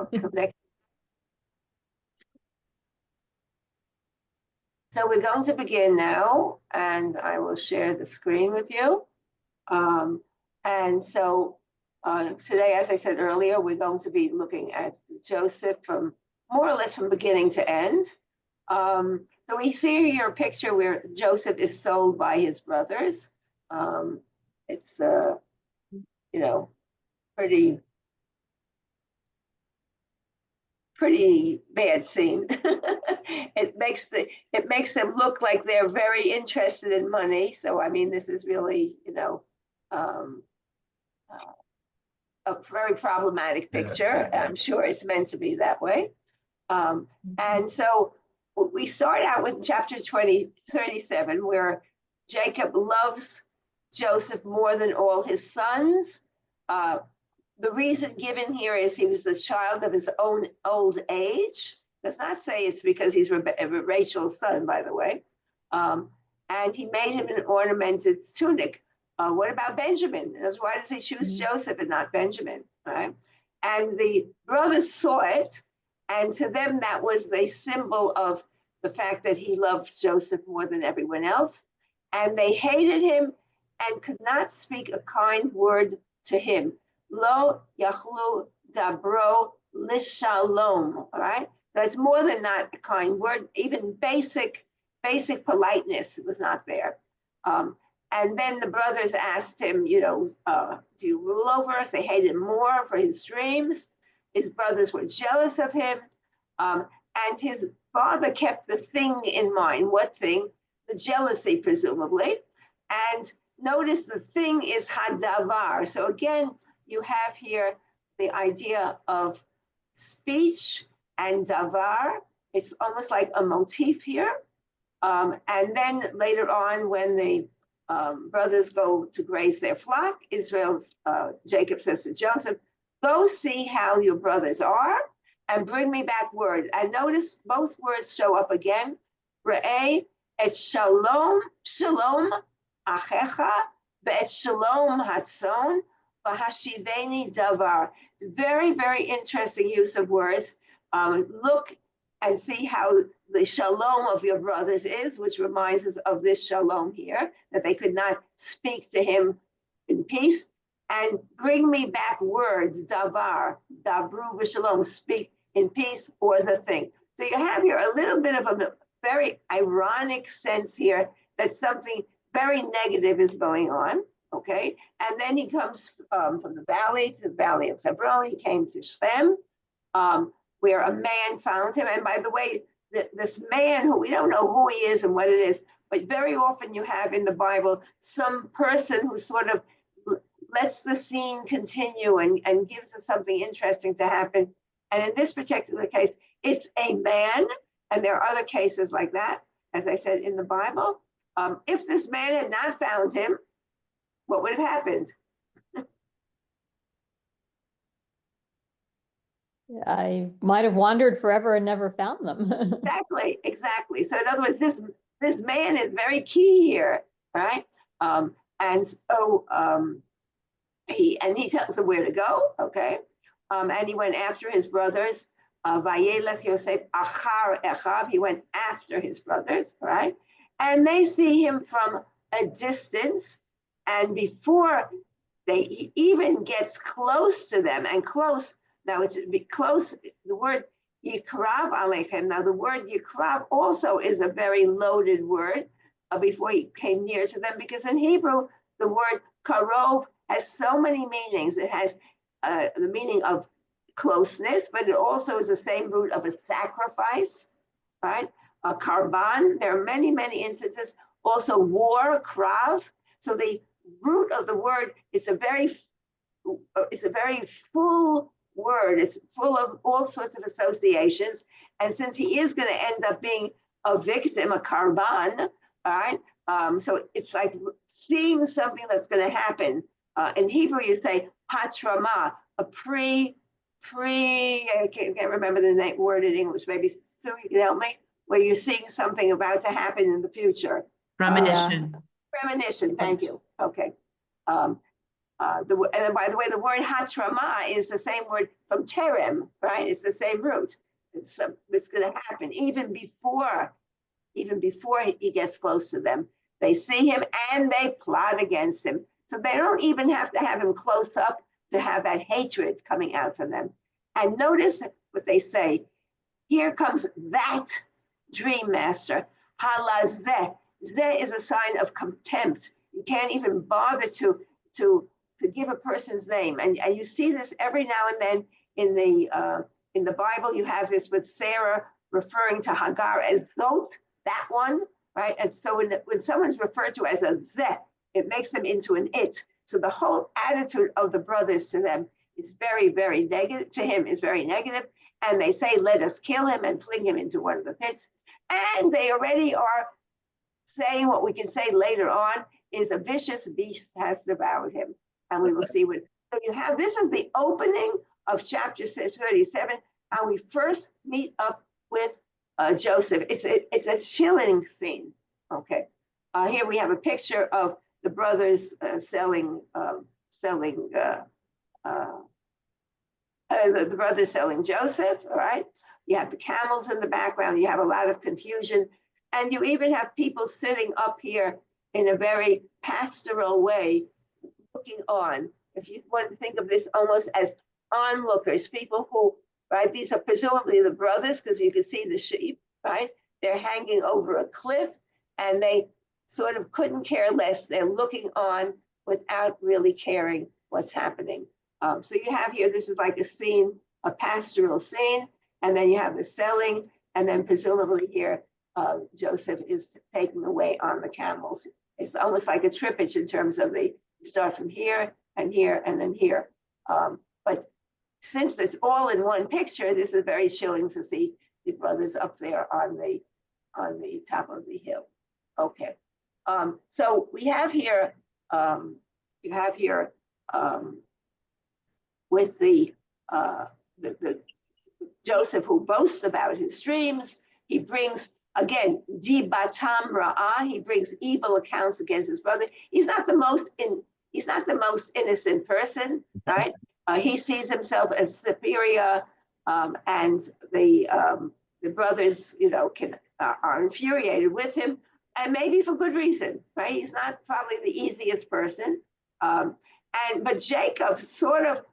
connect. So we're going to begin now, and I will share the screen with you. And so today, as I said earlier, we're going to be looking at Joseph from more or less from beginning to end. So we see here a picture where Joseph is sold by his brothers. It's pretty bad scene. It makes them look like they're very interested in money. So I mean, this is really a very problematic picture. I'm sure it's meant to be that way. And so we start out with chapter 37, where Jacob loves Joseph more than all his sons. The reason given here is he was the child of his own old age. Does not say it's because he's Rachel's son, by the way. And he made him an ornamented tunic. What about Benjamin? Why does he choose Joseph and not Benjamin? Right? And the brothers saw it, and to them that was the symbol of the fact that he loved Joseph more than everyone else. And they hated him and could not speak a kind word to him. Lo yachlu dabro lishalom. All right, that's more than not a kind word. Even basic politeness was not there. And then the brothers asked him, do you rule over us? They hated him more for his dreams. His brothers were jealous of him. And his father kept the thing in mind. What thing? The jealousy, presumably. And notice the thing is hadavar. So again, you have here the idea of speech and davar. It's almost like a motif here. And then later on, when the brothers go to graze their flock, Jacob says to Joseph, go see how your brothers are and bring me back word. And notice both words show up again. Re'eh et shalom achecha ve'et shalom hatzon v'hashiveni davar. It's very, very interesting use of words. Look and see how the shalom of your brothers is, which reminds us of this shalom here, that they could not speak to him in peace. And bring me back words, davar, dabru v'shalom, speak in peace, or the thing. So you have here a little bit of a very ironic sense here that something very negative is going on, okay? And then he comes from the valley to the valley of Hebron. He came to Shem, where a man found him. And by the way, this man, who we don't know who he is and what it is, but very often you have in the Bible some person who sort of lets the scene continue and gives us something interesting to happen. And in this particular case, it's a man, and there are other cases like that, as I said, in the Bible. If this man had not found him, what would have happened? I might have wandered forever and never found them. Exactly. So in other words, this man is very key here, right? And so he tells him where to go, okay? And he went after his brothers. Vayelech Yosef achar echav. He went after his brothers, right? And they see him from a distance, and before he even gets close to them, and close. Now it's be close. The word yikrav alechem. Now the word yikrav also is a very loaded word. Before he came near to them, because in Hebrew the word karov has so many meanings. It has the meaning of closeness, but it also is the same root of a sacrifice, right? A karban. There are many, many instances. Also war, krav. So the root of the word it's a very full word. It's full of all sorts of associations. And since he is going to end up being a victim, a karban, all right? So it's like seeing something that's going to happen. In Hebrew, you say hatrama, a I can't remember the word in English. Maybe Sue, you can help me? Where you're seeing something about to happen in the future. Premonition. Premonition, thank you. Okay. And by the way, the word hatrama is the same word from terem, right? It's the same root. It's going to happen even before he gets close to them. They see him and they plot against him. So they don't even have to have him close up to have that hatred coming out from them. And notice what they say. Here comes that dream master. Halazeh. Zeh is a sign of contempt. You can't even bother to give a person's name. And you see this every now and then in the Bible. You have this with Sarah referring to Hagar as goat, that one, right? And so when someone's referred to as a zeh, it makes them into an it. So the whole attitude of the brothers to them is very, very negative, to him is very negative. And they say, let us kill him and fling him into one of the pits. And they already are saying what we can say later on is a vicious beast has devoured him. And we will see what, so you have, this is the opening of chapter 37, how we first meet up with Joseph. It's a chilling scene. Okay. Here we have a picture of the brothers selling the brothers selling Joseph, all right? You have the camels in the background. You have a lot of confusion. And you even have people sitting up here in a very pastoral way, looking on. If you want to think of this almost as onlookers, people who, right? These are presumably the brothers, because you can see the sheep, right? They're hanging over a cliff and they sort of couldn't care less. They're looking on without really caring what's happening. So you have here, this is like a scene, a pastoral scene, and then you have the selling, and then presumably here, Joseph is taken away on the camels. It's almost like a trippage in terms of you start from here and here and then here. But since it's all in one picture, this is very chilling to see the brothers up there on the top of the hill. Okay. So we have here, with the Joseph who boasts about his dreams. He brings, again, dibatam ra'ah, he brings evil accounts against his brother. He's not the most innocent person, right? He sees himself as superior, and the brothers, are infuriated with him, and maybe for good reason, right? He's not probably the easiest person, but Jacob sort of.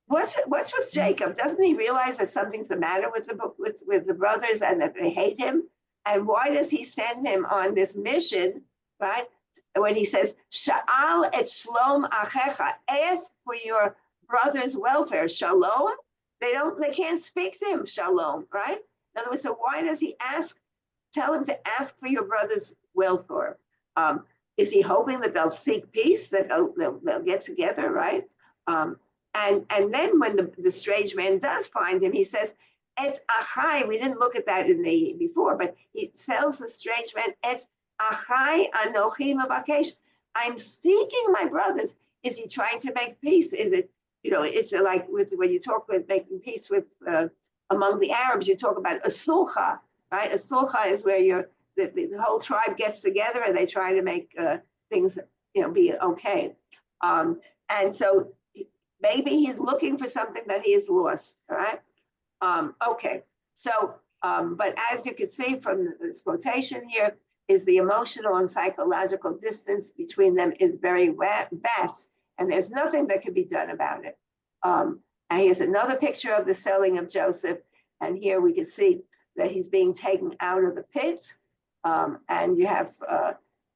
What's with Jacob? Doesn't he realize that something's the matter with the brothers and that they hate him? And why does he send him on this mission, right? When he says, Sha'al et shlom achecha, ask for your brother's welfare. Shalom? They can't speak to him, shalom, right? In other words, so why does he tell him to ask for your brother's welfare? Is he hoping that they'll seek peace, that they'll get together, right? And then when the strange man does find him, he says, "It's achai." We didn't look at that before, but he tells the strange man, "It's achai anochi mavakesh." I'm seeking my brothers. Is he trying to make peace? Is it, it's like when you talk with making peace with among the Arabs, you talk about a sulha, right? A sulha is where the whole tribe gets together and they try to make things, be okay. And so. Maybe he's looking for something that he has lost, all right? Okay, so, but as you can see from this quotation here, is the emotional and psychological distance between them is very vast, and there's nothing that can be done about it. And here's another picture of the selling of Joseph, and here we can see that he's being taken out of the pit, and you have,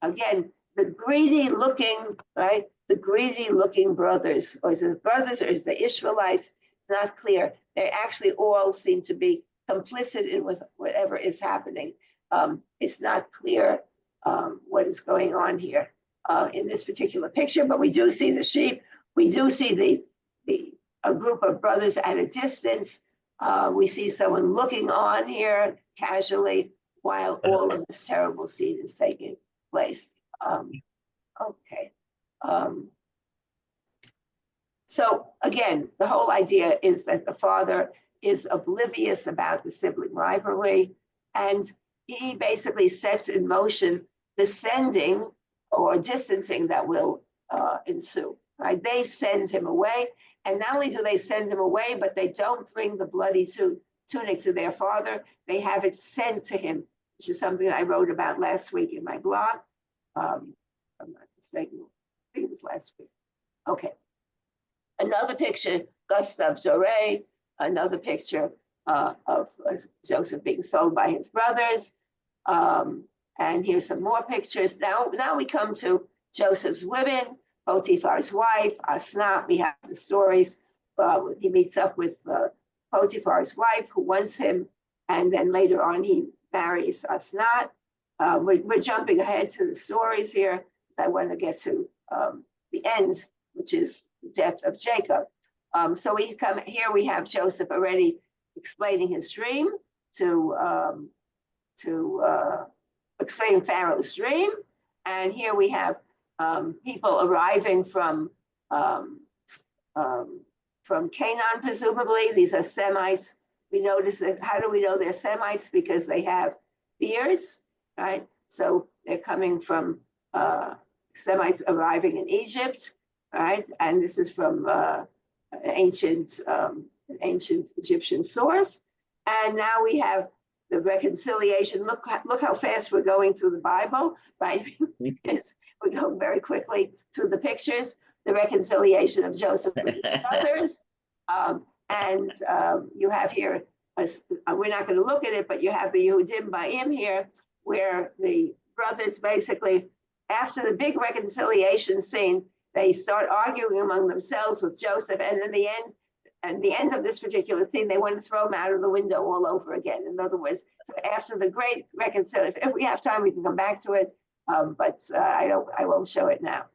again, the greedy looking, right? The greedy looking brothers, or is it the brothers or is the Ishmaelites? It's not clear. They actually all seem to be complicit in with whatever is happening. It's not clear what is going on here in this particular picture, but we do see the sheep. We do see a group of brothers at a distance. We see someone looking on here casually while all of this terrible scene is taking place. Okay. So again, the whole idea is that the father is oblivious about the sibling rivalry, and he basically sets in motion the sending or distancing that will ensue. Right? They send him away, and not only do they send him away, but they don't bring the bloody tunic to their father. They have it sent to him, which is something I wrote about last week in my blog. I'm not mistaken. I think it was last week. Okay. Another picture, Gustav Doré, another picture of Joseph being sold by his brothers. And here's some more pictures. Now we come to Joseph's women, Potiphar's wife, Asnat. We have the stories. He meets up with Potiphar's wife, who wants him, and then later on he marries Asnat. We're jumping ahead to the stories here. I want to get to the end, which is the death of Jacob. So we come here. We have Joseph already explaining his dream to explain Pharaoh's dream, and here we have people arriving from Canaan, presumably. These are Semites. We notice that. How do we know they're Semites? Because they have beards, right? So they're coming from Semites arriving in Egypt, right? And this is from an ancient Egyptian source. And now we have the reconciliation. Look how fast we're going through the Bible, right? We go very quickly through the pictures. The reconciliation of Joseph with his brothers. And you have here, we're not going to look at it, but you have the Yehudim Ba'im here, where the brothers basically, after the big reconciliation scene, they start arguing among themselves with Joseph, and in the end of this particular scene, they want to throw him out of the window all over again. In other words, so after the great reconciliation, if we have time, we can come back to it, but I won't show it now.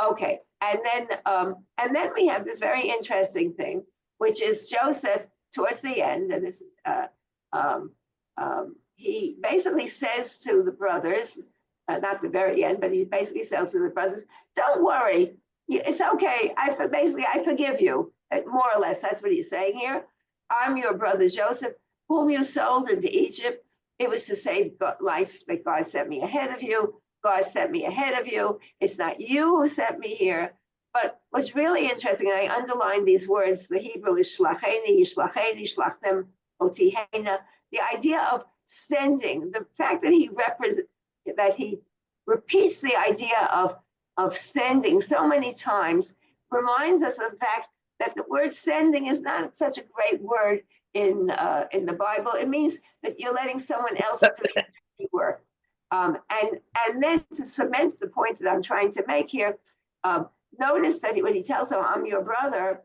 Okay, and then we have this very interesting thing, which is Joseph towards the end, and this he basically says to the brothers, not the very end, but he basically says to the brothers, "Don't worry, it's okay. I forgive you." More or less, that's what he's saying here. I'm your brother Joseph, whom you sold into Egypt. It was to save life that God sent me ahead of you. God sent me ahead of you. It's not you who sent me here. But what's really interesting, and I underline these words, the Hebrew is shlacheni, yishlacheni, shlachtem, otihena. The idea of sending, the fact that he repeats the idea of sending so many times reminds us of the fact that the word sending is not such a great word in the Bible. It means that you're letting someone else do the work. And then to cement the point that I'm trying to make here, notice that when he tells him, "I'm your brother,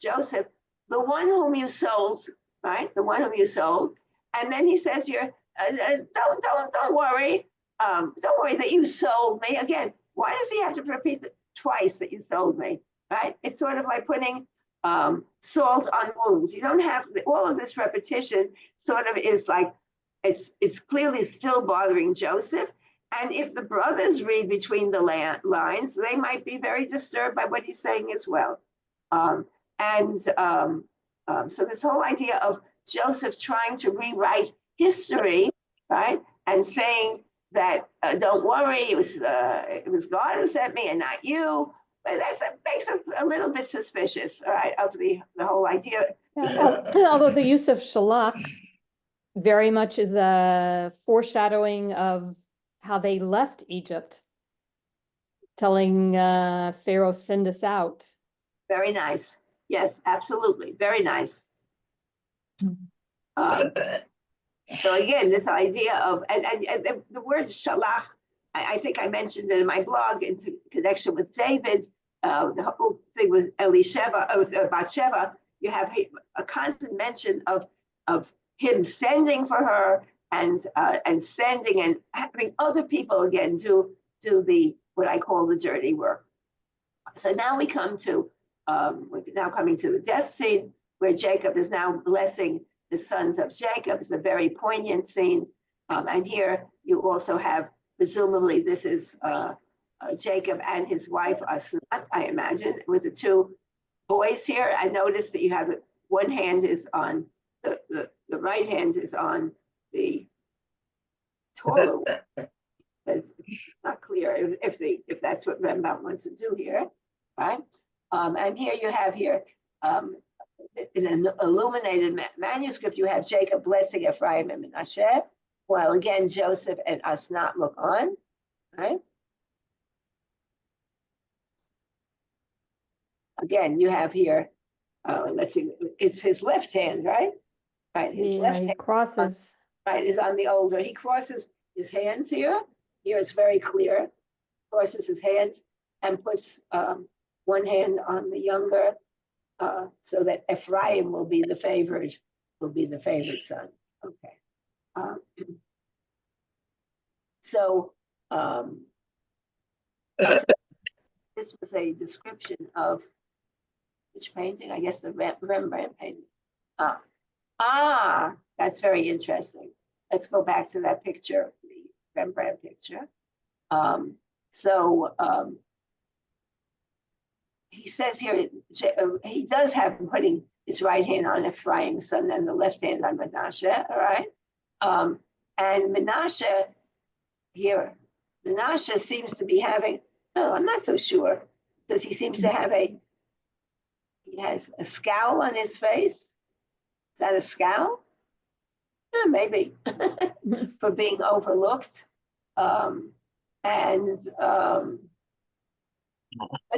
Joseph, the one whom you sold," right? The one whom you sold. And then he says here, don't worry. Don't worry that you sold me. Again, why does he have to repeat twice that you sold me, right? It's sort of like putting salt on wounds. You don't have all of this repetition. Sort of is like it's clearly still bothering Joseph. And if the brothers read between the lines, they might be very disturbed by what he's saying as well. So this whole idea of Joseph trying to rewrite history, right, and saying that don't worry, it was God who sent me and not you. But that makes us a little bit suspicious, right, of the whole idea. Yeah, although the use of shalach very much is a foreshadowing of how they left Egypt, telling Pharaoh, "Send us out." Very nice. Yes, absolutely. Very nice. So again, this idea of, and the word shalach, I think I mentioned it in my blog in connection with David, the whole thing with Bathsheba, you have a constant mention of him sending for her and sending and having other people again do the what I call the dirty work. So now we come to we're now coming to the death scene where Jacob is now blessing the sons of Jacob. It's a very poignant scene, and here you also have, presumably this is Jacob and his wife Asnat, I imagine, with the two boys here. I noticed that you have one hand is on the right hand is on the Torah, it's not clear if that's what Rambam wants to do here, right? And here you have in an illuminated manuscript, you have Jacob blessing Ephraim and Menashe, while again Joseph and Asnat look on, right? Again, you have here, let's see, it's his left hand, right? Right, his left hand crosses. right, is on the older. He crosses his hands here. Here it's very clear. Crosses his hands and puts one hand on the younger, so that Ephraim will be the favored son. Okay. So this was a description of which painting? I guess the Rembrandt painting. That's very interesting. Let's go back to that picture, the Rembrandt picture. He says here, he does have him putting his right hand on Ephraim's son and the left hand on Menashe, all right? And Menashe here, Menashe seems to be having, no, I'm not so sure, because he seems to have he has a scowl on his face. Is that a scowl? Maybe, for being overlooked. But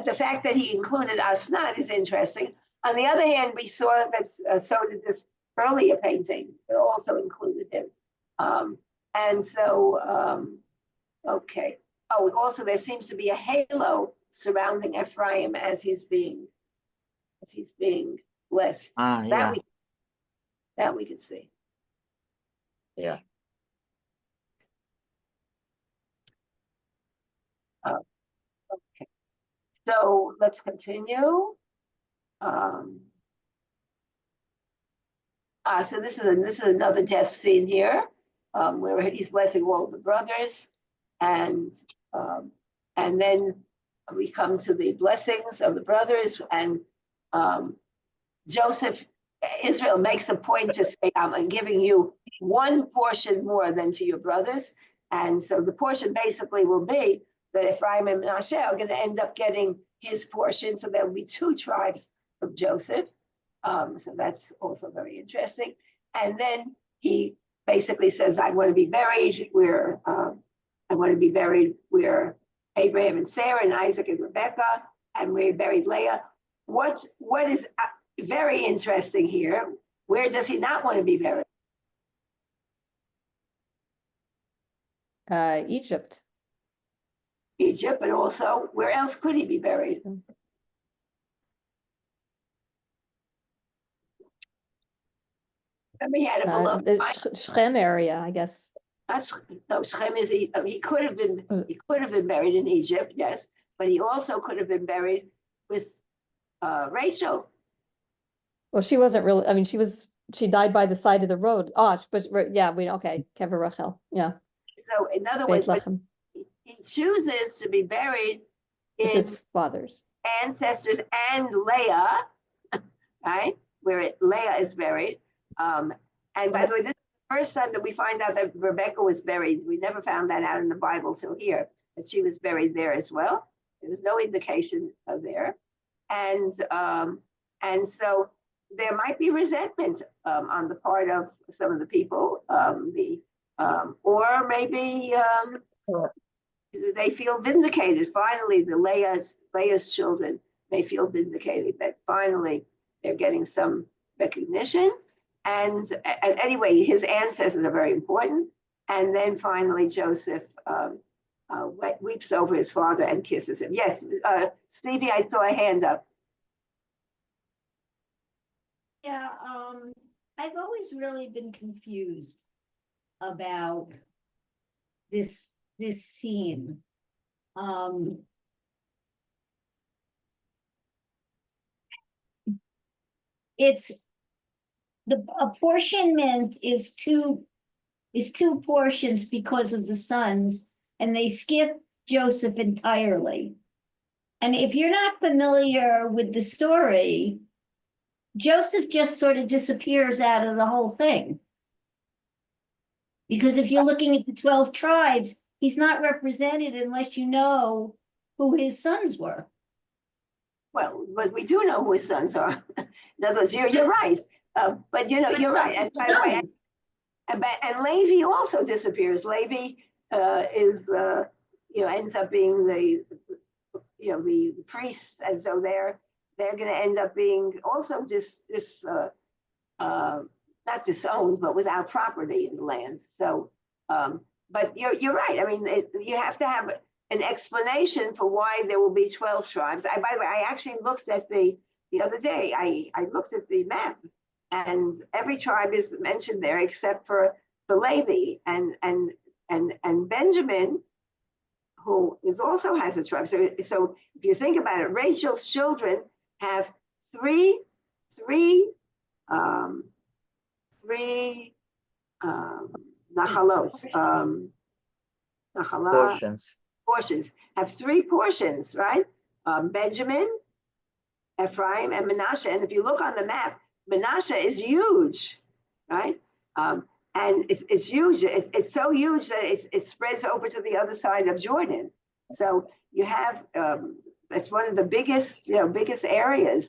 the fact that he included Asnat is interesting. On the other hand, we saw that so did this earlier painting. It also included him. Okay. Oh, also there seems to be a halo surrounding Ephraim as he's being blessed. Yeah. That we could see. Yeah. Okay. So let's continue. So this is another death scene here, where he's blessing all of the brothers, and then we come to the blessings of the brothers, and Israel makes a point to say, I'm giving you one portion more than to your brothers, and so the portion basically will be that Ephraim and Menashe are going to end up getting his portion, so there will be 2 tribes of Joseph. So that's also very interesting. And then he basically says, I want to be buried where Abraham and Sarah and Isaac and Rebekah, and we buried Leah. What is very interesting here, where does he not want to be buried? Egypt. Egypt, but also where else could he be buried? I mean, he had a beloved the Shechem area, I guess. Shechem is he could have been buried in Egypt, yes, but he also could have been buried with Rachel. Well, she wasn't really, I mean, she died by the side of the road. But yeah, Kever Rachel, yeah. So in other words, he chooses to be buried with his father's ancestors and Leah, right? Where Leah is buried. And by the way, this is the first time that we find out that Rebecca was buried. We never found that out in the Bible till here, that she was buried there as well. There was no indication of there. And so there might be resentment on the part of some of the people, or maybe they feel vindicated. Finally, the Leah's children, they feel vindicated that finally they're getting some recognition. And anyway, his ancestors are very important. And then finally, Joseph weeps over his father and kisses him. Yes, Stevie, I saw a hand up. Yeah, I've always really been confused about this scene. It's the apportionment is two portions because of the sons, and they skip Joseph entirely. And if you're not familiar with the story, Joseph just sort of disappears out of the whole thing. Because if you're looking at the 12 tribes, he's not represented unless you know who his sons were. Well, but we do know who his sons are. In other words, you're right. But you know, But you're some right. And people by the way, don't. and Levi also disappears. Levi is ends up being the priest, and so they're going to end up being also not disowned, but without property in the land. So, but you're right. I mean, you have to have an explanation for why there will be 12 tribes. By the way, I actually looked at the other day. I looked at the map, and every tribe is mentioned there except for the Levi and Benjamin, who also has a tribe. So if you think about it, Rachel's children have three nachalot, portions, have three portions, right? Benjamin, Ephraim, and Manasseh. And if you look on the map, Manasseh is huge, right? And it's huge. It's so huge that it spreads over to the other side of Jordan. So you have it's one of the biggest areas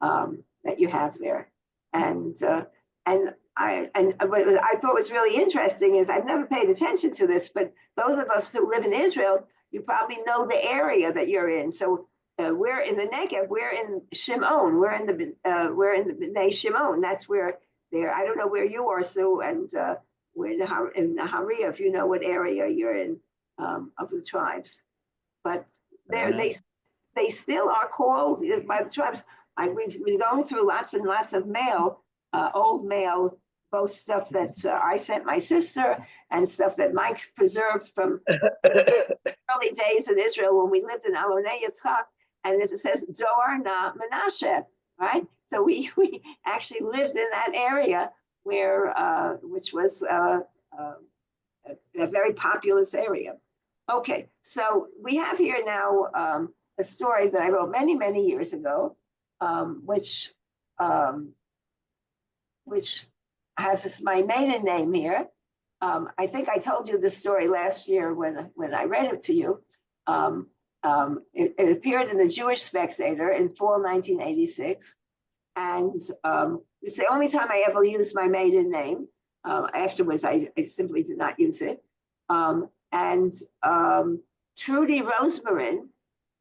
that you have there. And what I thought was really interesting is I've never paid attention to this, but those of us who live in Israel, you probably know the area that you're in. So we're in the Negev. We're in Shimon. We're in the Bnei Shimon. That's where there. I don't know where you are, Sue, and we're in Nahariya. If you know what area you're in of the tribes, but they still are called by the tribes. We've been going through lots and lots of mail, old mail, both stuff that I sent my sister and stuff that Mike preserved from early days in Israel when we lived in Alonei Yitzchak, and it says Dor Na Menashe, right? So we actually lived in that area where which was a very populous area. Okay, so we have here now a story that I wrote many years ago, which has my maiden name here. I think I told you this story last year when I read it to you. It appeared in the Jewish Spectator in fall 1986, and it's the only time I ever used my maiden name. Afterwards, I simply did not use it. And Trudy Rosemarin,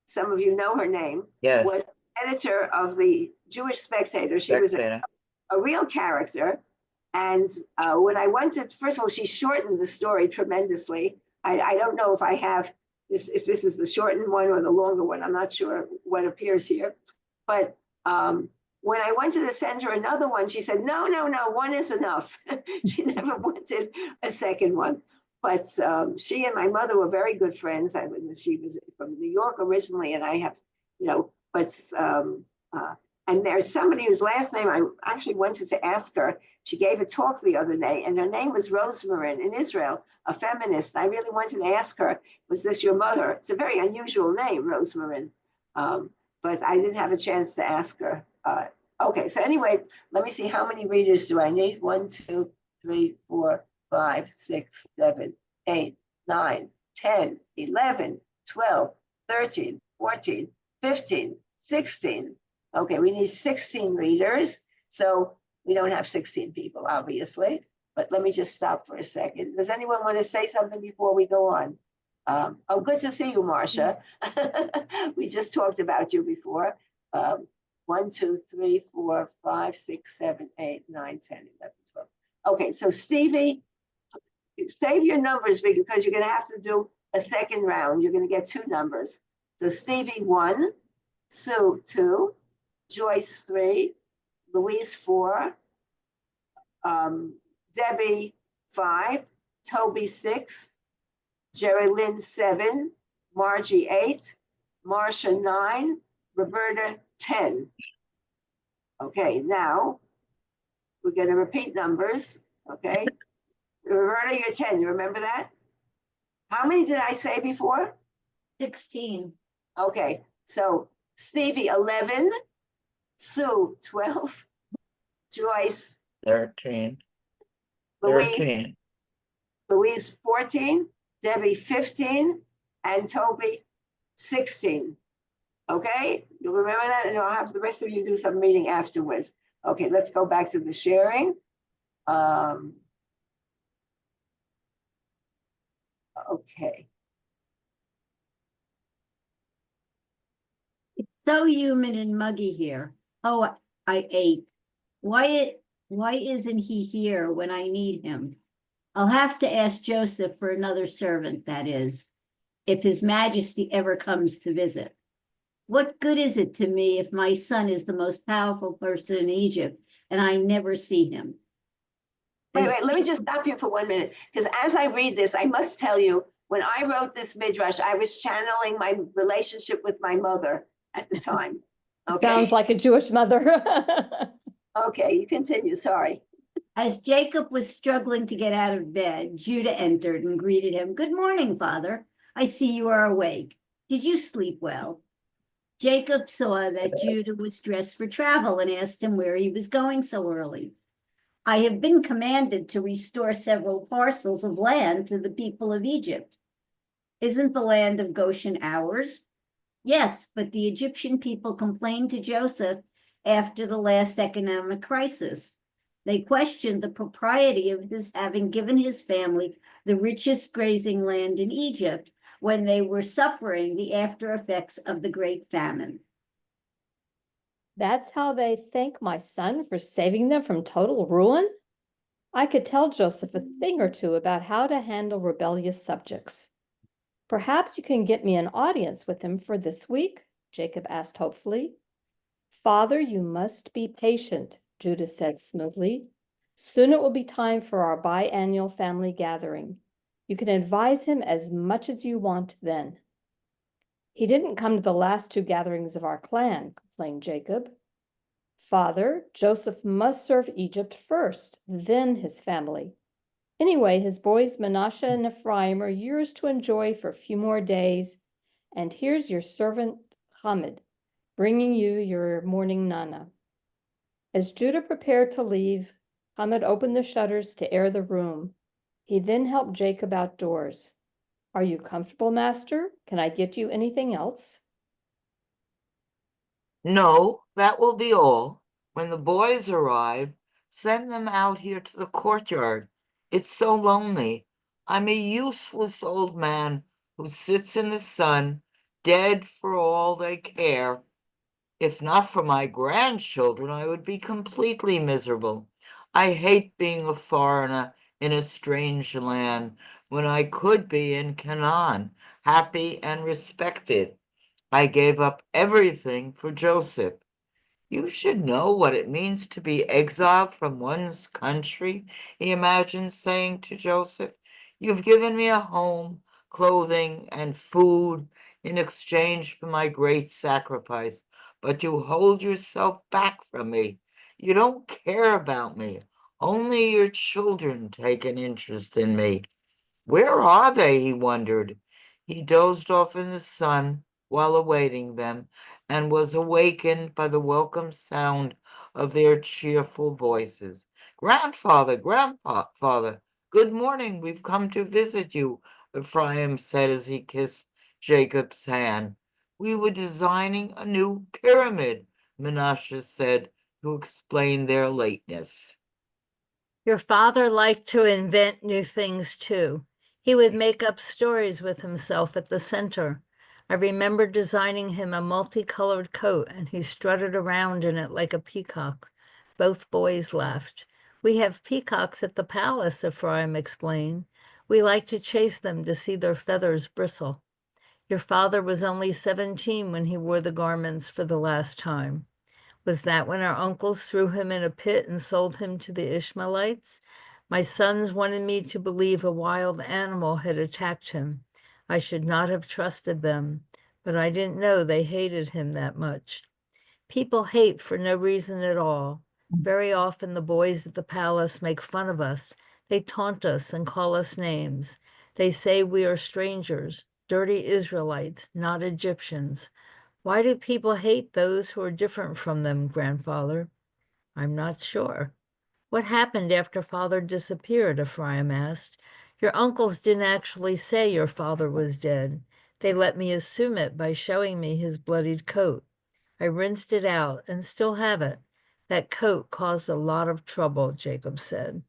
some of you know her name, Yes. was editor of the Jewish Spectator. She was a real character. And when I went to, first of all, she shortened the story tremendously. I don't know if I have this, if this is the shortened one or the longer one. I'm not sure what appears here. But when I went to send her another one, she said, no, one is enough. She never wanted a second one. But she and my mother were very good friends. She was from New York originally, and I have, and there's somebody whose last name I actually wanted to ask her. She gave a talk the other day, and her name was Rosemarin in Israel, a feminist. I really wanted to ask her, was this your mother? It's a very unusual name, Rosemarin, but I didn't have a chance to ask her. Okay, so anyway, let me see, how many readers do I need? 1, 2, 3, 4, 5, 6, 7, 8, 9, 10, 11, 12, 13, 14, 15, 16. Okay, we need 16 readers. So we don't have 16 people, obviously, but let me just stop for a second. Does anyone want to say something before we go on? Oh, good to see you, Marcia. We just talked about you before. 1, 2, 3, 4, 5, 6, 7, 8, 9, 10, 11, 12. Okay, so Stevie, save your numbers because you're going to have to do a second round. You're going to get 2 numbers. So Stevie 1, Sue 2, Joyce 3, Louise 4, Debbie 5, Toby 6, Jerry Lynn 7, Margie 8, Marcia 9, Roberta 10. Okay, now we're going to repeat numbers. Okay, Roberta, you're 10. You remember that? How many did I say before? 16. Okay, so Stevie 11, Sue 12, Joyce 13. 13. Louise 14, Debbie 15, and Toby 16. Okay, you remember that, and I'll have the rest of you do some reading afterwards. Okay, let's go back to the sharing. Okay. It's so humid and muggy here. Oh, I ate. Why isn't he here when I need him? I'll have to ask Joseph for another servant, that is, if His Majesty ever comes to visit. What good is it to me if my son is the most powerful person in Egypt and I never see him? Wait, let me just stop you for 1 minute, because as I read this, I must tell you, when I wrote this Midrash, I was channeling my relationship with my mother at the time. Okay. Sounds like a Jewish mother. Okay, you continue, sorry. As Jacob was struggling to get out of bed, Judah entered and greeted him. Good morning, father. I see you are awake. Did you sleep well? Jacob saw that Judah was dressed for travel and asked him where he was going so early. I have been commanded to restore several parcels of land to the people of Egypt. Isn't the land of Goshen ours? Yes, but the Egyptian people complained to Joseph after the last economic crisis. They questioned the propriety of his having given his family the richest grazing land in Egypt when they were suffering the after effects of the great famine. That's how they thank my son for saving them from total ruin? I could tell Joseph a thing or two about how to handle rebellious subjects. Perhaps you can get me an audience with him for this week, Jacob asked hopefully. Father, you must be patient, Judah said smoothly. Soon it will be time for our biannual family gathering. You can advise him as much as you want then. He didn't come to the last 2 gatherings of our clan, complained Jacob. Father, Joseph must serve Egypt first, then his family. Anyway, his boys Manasseh and Ephraim are yours to enjoy for a few more days, and here's your servant Hamid, bringing you your morning nana. As Judah prepared to leave, Hamid opened the shutters to air the room. He then helped Jacob outdoors. Are you comfortable, master? Can I get you anything else? No, that will be all. When the boys arrive, send them out here to the courtyard. It's so lonely. I'm a useless old man who sits in the sun, dead for all they care. If not for my grandchildren, I would be completely miserable. I hate being a foreigner in a strange land when I could be in Canaan, happy and respected. I gave up everything for Joseph. You should know what it means to be exiled from one's country, he imagined saying to Joseph. You've given me a home, clothing, and food in exchange for my great sacrifice, but you hold yourself back from me. You don't care about me. Only your children take an interest in me. Where are they? He wondered. He dozed off in the sun while awaiting them, and was awakened by the welcome sound of their cheerful voices. Grandfather, grandfather, good morning. We've come to visit you, Ephraim said as he kissed Jacob's hand. We were designing a new pyramid, Menashe said to explain their lateness. Your father liked to invent new things too. He would make up stories with himself at the center. I remember designing him a multicolored coat, and he strutted around in it like a peacock. Both boys laughed. We have peacocks at the palace, Ephraim explained. We like to chase them to see their feathers bristle. Your father was only 17 when he wore the garments for the last time. Was that when our uncles threw him in a pit and sold him to the Ishmaelites? My sons wanted me to believe a wild animal had attacked him. I should not have trusted them, but I didn't know they hated him that much. People hate for no reason at all. Very often the boys at the palace make fun of us. They taunt us and call us names. They say we are strangers, dirty Israelites, not Egyptians. Why do people hate those who are different from them, grandfather? I'm not sure. What happened after father disappeared? Ephraim asked. Your uncles didn't actually say your father was dead. They let me assume it by showing me his bloodied coat. I rinsed it out and still have it. That coat caused a lot of trouble, Jacob said.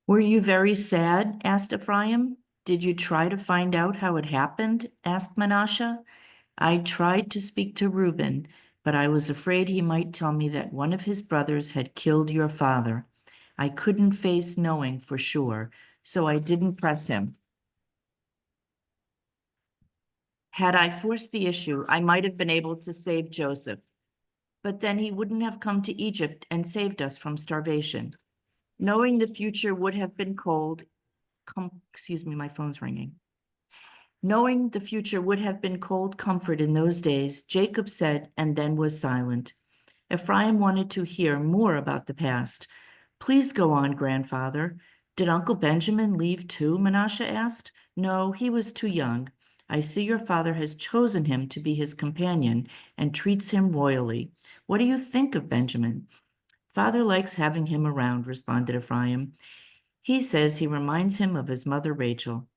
Were you very sad? Asked Ephraim. Did you try to find out how it happened? Asked Manasseh. I tried to speak to Reuben, but I was afraid he might tell me that one of his brothers had killed your father. I couldn't face knowing for sure, so I didn't press him. Had I forced the issue, I might have been able to save Joseph. But then he wouldn't have come to Egypt and saved us from starvation. Knowing the future would have been cold, excuse me, my phone's ringing. Knowing the future would have been cold comfort in those days, Jacob said, and then was silent. Ephraim wanted to hear more about the past. Please go on, grandfather. Did Uncle Benjamin leave too? Manasseh asked. No, he was too young. I see your father has chosen him to be his companion and treats him royally. What do you think of Benjamin? Father likes having him around, responded Ephraim. He says he reminds him of his mother Rachel.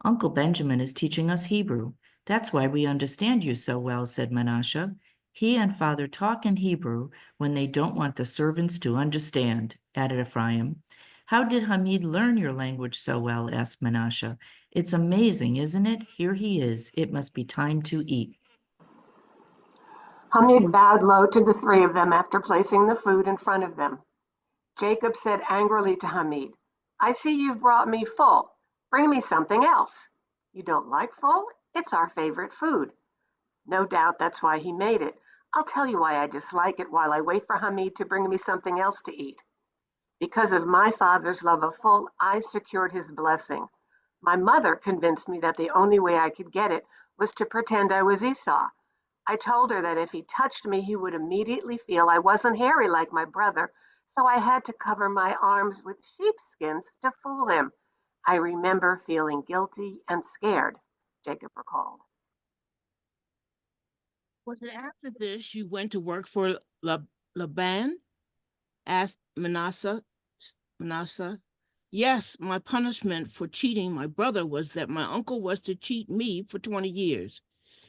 Uncle Benjamin is teaching us Hebrew. That's why we understand you so well, said Manasseh. He and father talk in Hebrew when they don't want the servants to understand, added Ephraim. How did Hamid learn your language so well? Asked Manasseh. It's amazing, isn't it? Here he is. It must be time to eat. Hamid bowed low to the three of them after placing the food in front of them. Jacob said angrily to Hamid, I see you've brought me full. Bring me something else. You don't like full? It's our favorite food. No doubt that's why he made it. I'll tell you why I dislike it while I wait for Hamid to bring me something else to eat. Because of my father's love of full, I secured his blessing. My mother convinced me that the only way I could get it was to pretend I was Esau. I told her that if he touched me, he would immediately feel I wasn't hairy like my brother, so I had to cover my arms with sheepskins to fool him. I remember feeling guilty and scared, Jacob recalled. Was it after this you went to work for Laban? Asked Manasseh. Yes, my punishment for cheating my brother was that my uncle was to cheat me for 20 years.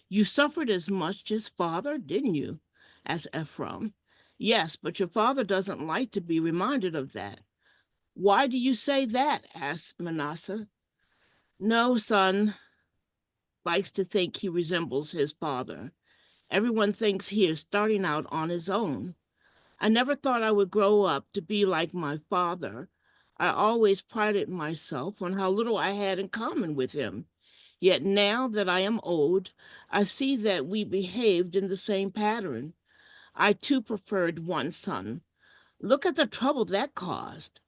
You suffered as much as father, didn't you? Asked Ephraim. Yes, but your father doesn't like to be reminded of that. Why do you say that? Asked Manasseh. No, son likes to think he resembles his father. Everyone thinks he is starting out on his own. I never thought I would grow up to be like my father. I always prided myself on how little I had in common with him. Yet now that I am old, I see that we behaved in the same pattern. I too preferred one son. Look at the trouble that caused.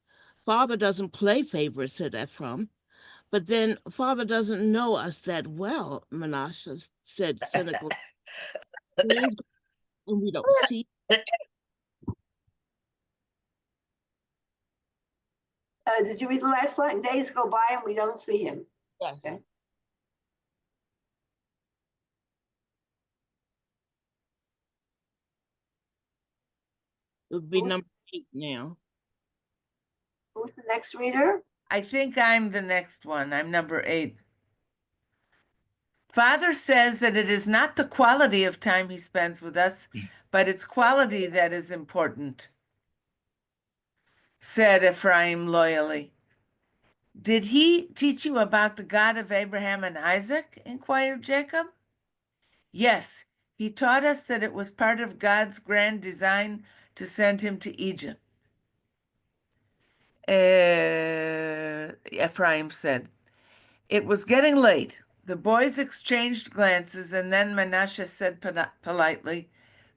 Father doesn't play favorites, said Ephraim. But then father doesn't know us that well, Manasseh said cynically. And we don't see. Did you read the last line? Days go by and we don't see him. Yes. Okay. It would be number 8 now. Who's the next reader? I think I'm the next one. I'm number 8. Father says that it is not the quality of time he spends with us, but its quality that is important, said Ephraim loyally. Did he teach you about the God of Abraham and Isaac? Inquired Jacob. Yes, he taught us that it was part of God's grand design to send him to Egypt. Ephraim said. It was getting late. The boys exchanged glances, and then Manasseh said politely,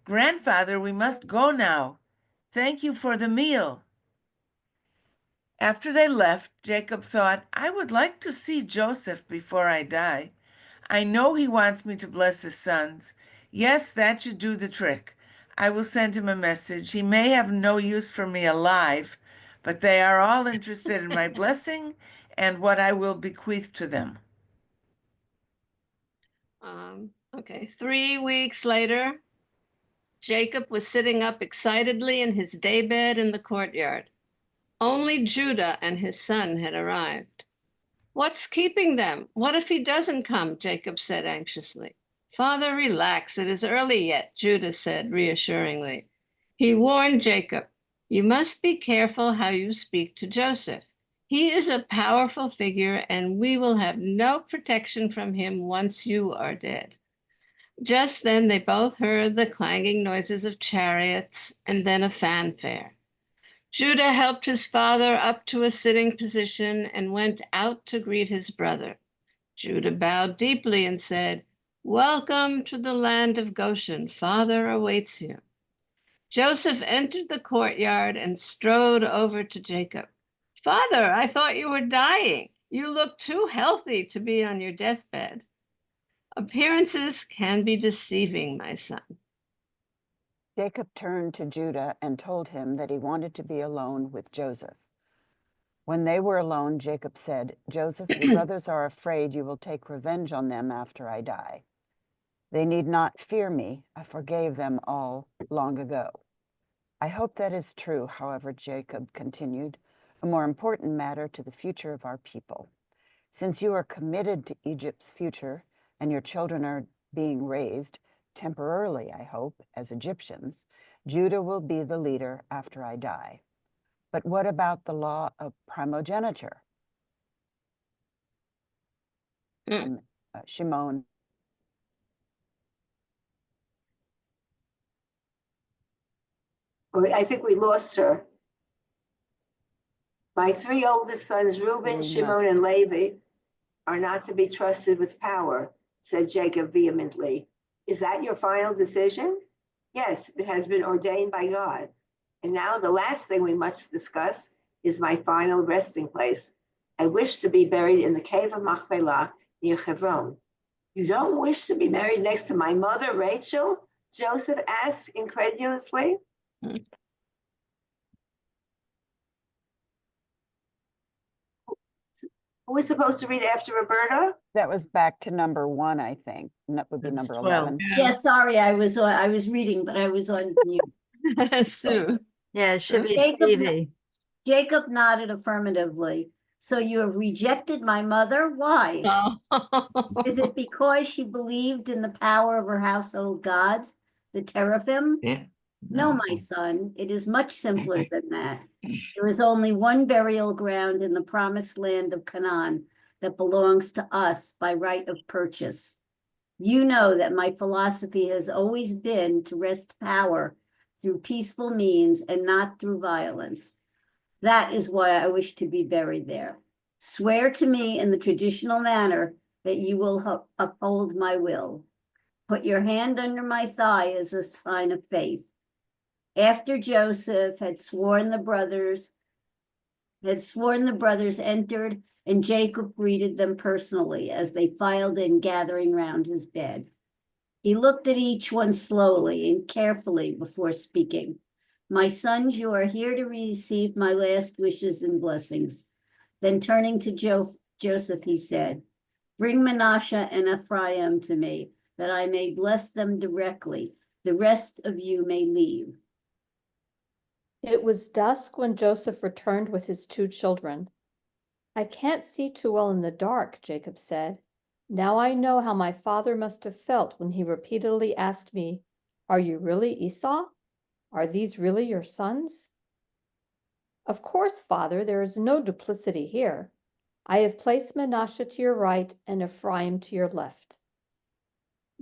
Grandfather, we must go now. Thank you for the meal. After they left, Jacob thought, I would like to see Joseph before I die. I know he wants me to bless his sons. Yes, that should do the trick. I will send him a message. He may have no use for me alive, but they are all interested in my blessing and what I will bequeath to them. Okay, 3 weeks later, Jacob was sitting up excitedly in his daybed in the courtyard. Only Judah and his son had arrived. What's keeping them? What if he doesn't come? Jacob said anxiously. Father, relax. It is early yet, Judah said reassuringly. He warned Jacob, you must be careful how you speak to Joseph. He is a powerful figure, and we will have no protection from him once you are dead. Just then they both heard the clanging noises of chariots and then a fanfare. Judah helped his father up to a sitting position and went out to greet his brother. Judah bowed deeply and said, Welcome to the land of Goshen. Father awaits you. Joseph entered the courtyard and strode over to Jacob. Father, I thought you were dying. You look too healthy to be on your deathbed. Appearances can be deceiving, my son. Jacob turned to Judah and told him that he wanted to be alone with Joseph. When they were alone, Jacob said, Joseph, your brothers are afraid you will take revenge on them after I die. They need not fear me. I forgave them all long ago. I hope that is true, however, Jacob continued, a more important matter to the future of our people. Since you are committed to Egypt's future and your children are being raised, temporarily, I hope, as Egyptians, Judah will be the leader after I die. But what about the law of primogeniture? Shimon. I think we lost her. My three oldest sons, Reuben, Shimon, and Levi, are not to be trusted with power, said Jacob vehemently. Is that your final decision? Yes, it has been ordained by God. And now the last thing we must discuss is my final resting place. I wish to be buried in the cave of Machpelah near Hebron. You don't wish to be buried next to my mother, Rachel? Joseph asked incredulously. Who was supposed to read after Roberta? That was back to number 1, I think. And that would be That's number 12. 11. Yeah, sorry, I was reading, but I was on mute. Sue. Yeah, it should be Jacob- Stevie. Jacob nodded affirmatively. So you have rejected my mother? Why? Oh. Is it because she believed in the power of her household gods, the teraphim? Yeah. No, my son, it is much simpler than that. There is only one burial ground in the promised land of Canaan that belongs to us by right of purchase. You know that my philosophy has always been to wrest power through peaceful means and not through violence. That is why I wish to be buried there. Swear to me in the traditional manner that you will uphold my will. Put your hand under my thigh as a sign of faith. After Joseph had sworn, the brothers entered, and Jacob greeted them personally as they filed in, gathering round his bed. He looked at each one slowly and carefully before speaking. My sons, you are here to receive my last wishes and blessings. Then turning to Joseph, he said, bring Manasseh and Ephraim to me, that I may bless them directly. The rest of you may leave. It was dusk when Joseph returned with his 2 children. I can't see too well in the dark, Jacob said. Now I know how my father must have felt when he repeatedly asked me, Are you really Esau? Are these really your sons? Of course, father, there is no duplicity here. I have placed Manasseh to your right and Ephraim to your left.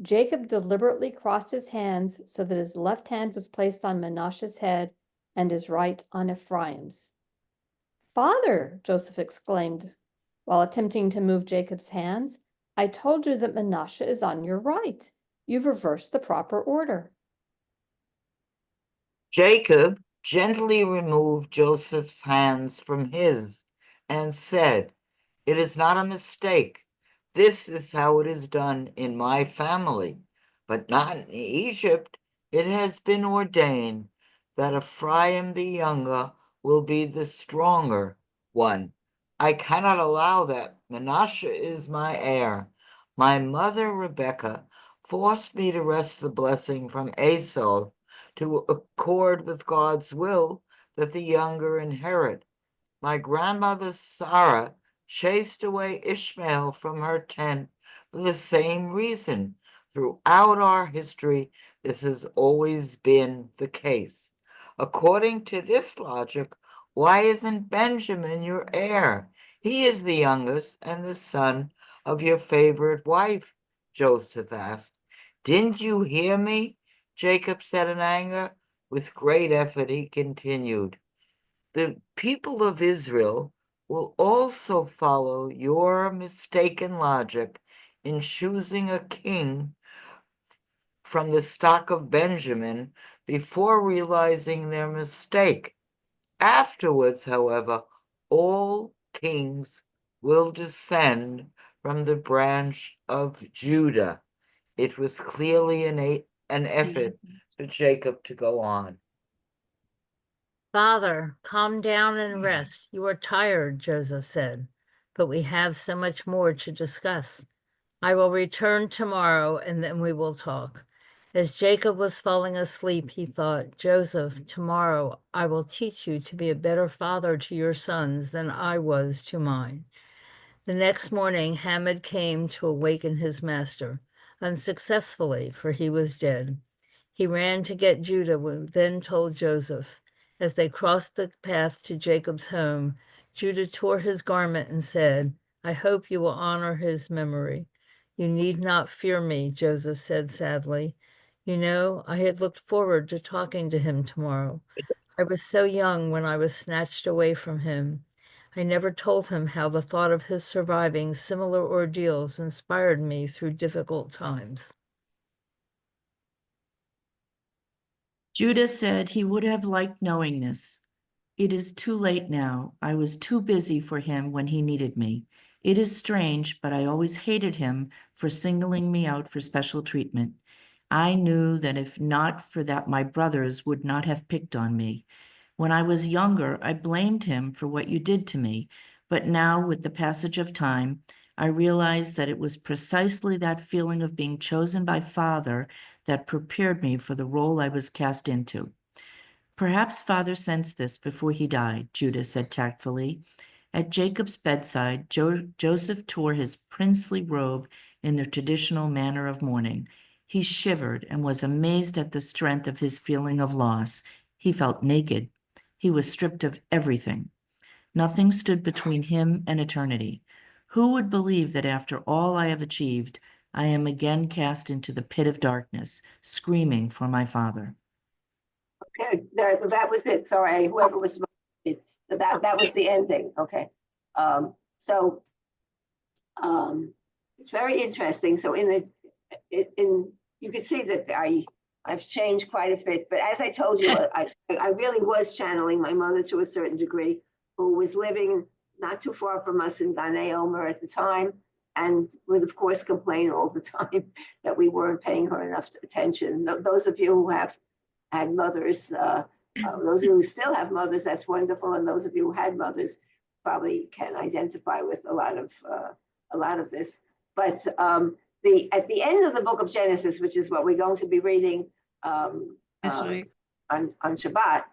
Jacob deliberately crossed his hands so that his left hand was placed on Manasseh's head and his right on Ephraim's. Father, Joseph exclaimed, while attempting to move Jacob's hands, I told you that Manasseh is on your right. You've reversed the proper order. Jacob gently removed Joseph's hands from his and said, It is not a mistake. This is how it is done in my family, but not in Egypt. It has been ordained that Ephraim the younger will be the stronger one. I cannot allow that. Manasseh is my heir. My mother, Rebekah, forced me to wrest the blessing from Esau to accord with God's will that the younger inherit. My grandmother Sarah chased away Ishmael from her tent for the same reason. Throughout our history, this has always been the case. According to this logic, why isn't Benjamin your heir? He is the youngest and the son of your favorite wife, Joseph asked. Didn't you hear me? Jacob said in anger. With great effort, he continued. The people of Israel will also follow your mistaken logic in choosing a king from the stock of Benjamin before realizing their mistake. Afterwards, however, all kings will descend from the branch of Judah. It was clearly an effort for Jacob to go on. Father, calm down and rest. You are tired, Joseph said, but we have so much more to discuss. I will return tomorrow and then we will talk. As Jacob was falling asleep, he thought, Joseph, tomorrow I will teach you to be a better father to your sons than I was to mine. The next morning, Hamid came to awaken his master, unsuccessfully, for he was dead. He ran to get Judah, then told Joseph. As they crossed the path to Jacob's home, Judah tore his garment and said, I hope you will honor his memory. You need not fear me, Joseph said sadly. You know, I had looked forward to talking to him tomorrow. I was so young when I was snatched away from him. I never told him how the thought of his surviving similar ordeals inspired me through difficult times. Judah said he would have liked knowing this. It is too late now. I was too busy for him when he needed me. It is strange, but I always hated him for singling me out for special treatment. I knew that if not for that, my brothers would not have picked on me. When I was younger, I blamed him for what you did to me. But now, with the passage of time, I realized that it was precisely that feeling of being chosen by Father that prepared me for the role I was cast into. Perhaps Father sensed this before he died, Judah said tactfully. At Jacob's bedside, Joseph tore his princely robe in the traditional manner of mourning. He shivered and was amazed at the strength of his feeling of loss. He felt naked. He was stripped of everything. Nothing stood between him and eternity. Who would believe that after all I have achieved, I am again cast into the pit of darkness, screaming for my Father? Okay, that was it. Sorry, whoever was that was the ending. Okay, so it's very interesting. So in you can see that I've changed quite a bit. But as I told you, I really was channeling my mother to a certain degree, who was living not too far from us in Ganei Omer at the time, and would of course complain all the time that we weren't paying her enough attention. Those of you who have had mothers, those of you who still have mothers, that's wonderful. And those of you who had mothers probably can identify with a lot of this. But at the end of the book of Genesis, which is what we're going to be reading on Shabbat,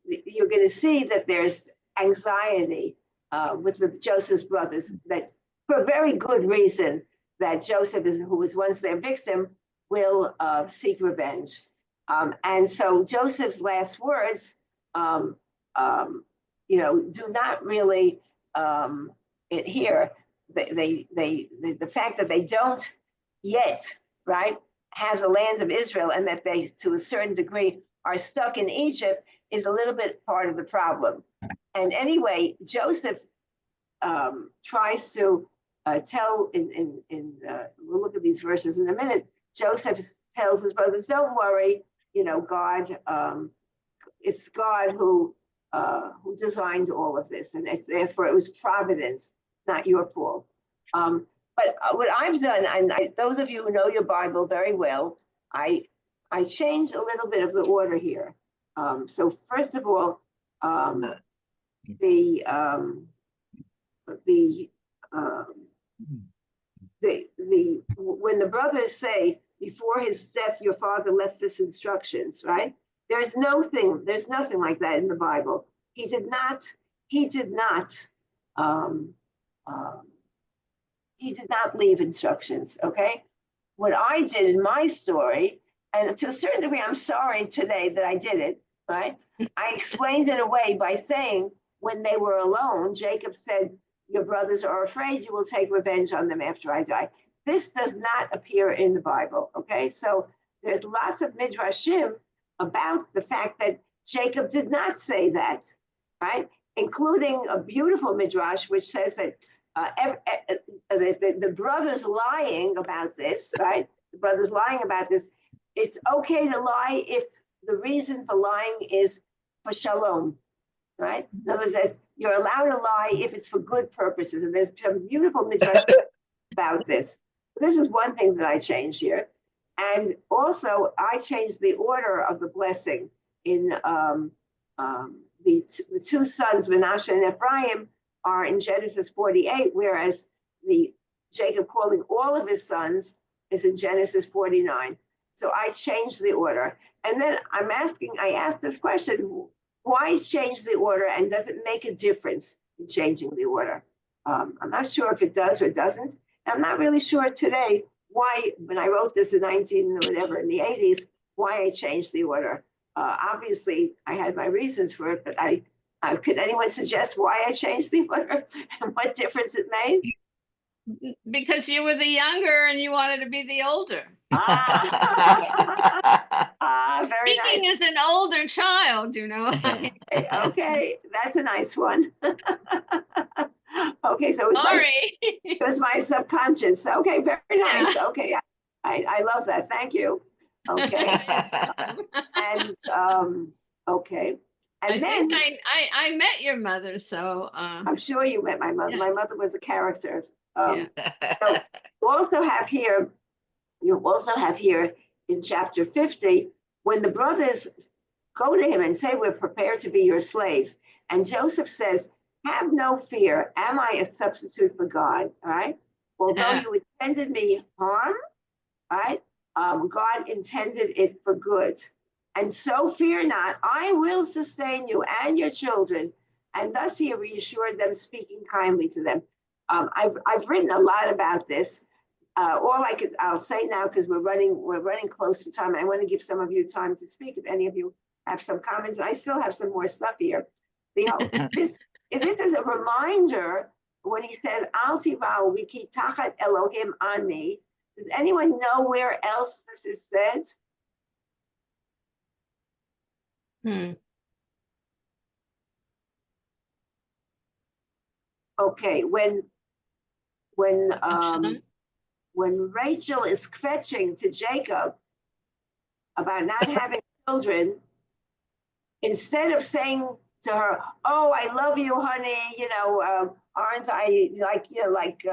you're going to see that there's anxiety with Joseph's brothers, that for a very good reason, that Joseph, who was once their victim, will seek revenge. And so Joseph's last words, do not really here. The fact that they don't yet, right, have the land of Israel, and that they, to a certain degree, are stuck in Egypt, is a little bit part of the problem. And anyway, Joseph tries to tell we'll look at these verses in a minute. Joseph tells his brothers, "Don't worry. God, it's God who designed all of this, and therefore it was providence, not your fault." But what I've done, and those of you who know your Bible very well, I changed a little bit of the order here. So first of all, when the brothers say, before his death, your father left us instructions, right? There's nothing like that in the Bible. He did not he did not leave instructions, okay? What I did in my story, and to a certain degree, I'm sorry today that I did it, right? I explained it away by saying when they were alone, Jacob said, your brothers are afraid you will take revenge on them after I die. This does not appear in the Bible, okay? So there's lots of midrashim about the fact that Jacob did not say that, right? Including a beautiful midrash which says that the brothers lying about this, right? The brothers lying about this. It's okay to lie if the reason for lying is for shalom, right? In other words, that you're allowed to lie if it's for good purposes. And there's some beautiful midrash about this. This is one thing that I changed here. And also, I changed the order of the blessing in the two sons, Manasseh and Ephraim, are in Genesis 48, whereas the Jacob calling all of his sons is in Genesis 49. So I changed the order. And then I asked this question, why change the order, and does it make a difference in changing the order? I'm not sure if it does or doesn't. I'm not really sure today why, when I wrote this in in the 80s, why I changed the order. Obviously, I had my reasons for it, but could anyone suggest why I changed the order and what difference it made? Because you were the younger and you wanted to be the older. Very Speaking nice. as an older child, you know. Okay, that's a nice one. Okay, so Sorry. it was my subconscious. Okay, very nice. Yeah. Okay, I love that. Thank you. Okay, and okay, and I then think I met your mother, so I'm sure you met my mother. Yeah. My mother was a character. Yeah. So you also have here in chapter 50, when the brothers go to him and say, we're prepared to be your slaves. And Joseph says, have no fear. Am I a substitute for God? All right. Although you intended me harm, right? God intended it for good. And so fear not, I will sustain you and your children. And thus he reassured them, speaking kindly to them. I've written a lot about this. I'll say now, because we're running close to time. I want to give some of you time to speak. If any of you have some comments, I still have some more stuff here. This is a reminder when he said, Al tirau v'ki tachat Elohim ani. Does anyone know where else this is said? Okay, when Rachel is fetching to Jacob about not having children, instead of saying to her, "Oh, I love you, honey," aren't I like